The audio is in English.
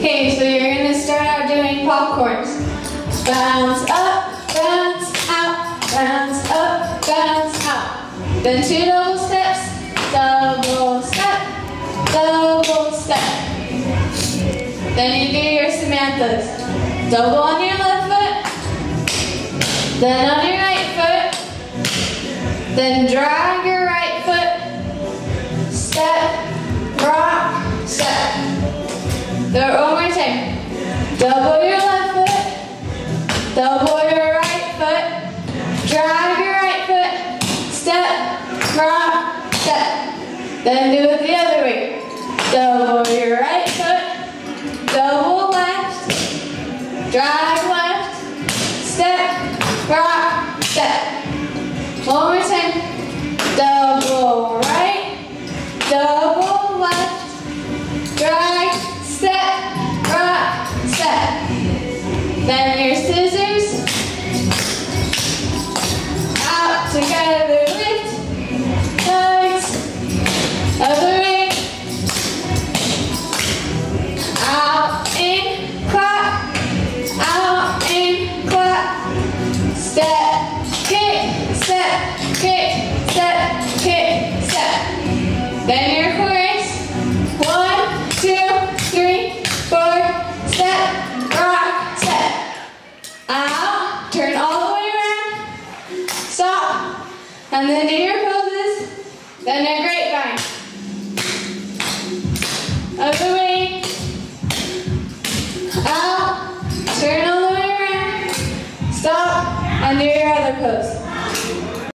Okay, so you're going to start out doing popcorns. Bounce up, bounce out, bounce up, bounce out. Then 2 double steps, double step, double step. Then you do your Samantha's. Double on your left foot, then on your right foot, then drag your right foot, step, rock, step. Do it one more time. Double your left foot, double your right foot, drag your right foot, step, rock, step. Then do it the other way. Double your right foot, double left, drag left, step, rock, step. One more time. Double right, double left, drag, step, rock, step. Then your scissors. Out together, lift, legs, other way. Out, in, clap, out, in, clap. Step, kick, step, kick, step, kick, step. Then your chorus. 1, 2, 3, 4, step, rock, step. Out, turn all the way around, stop, and then do your poses. Then your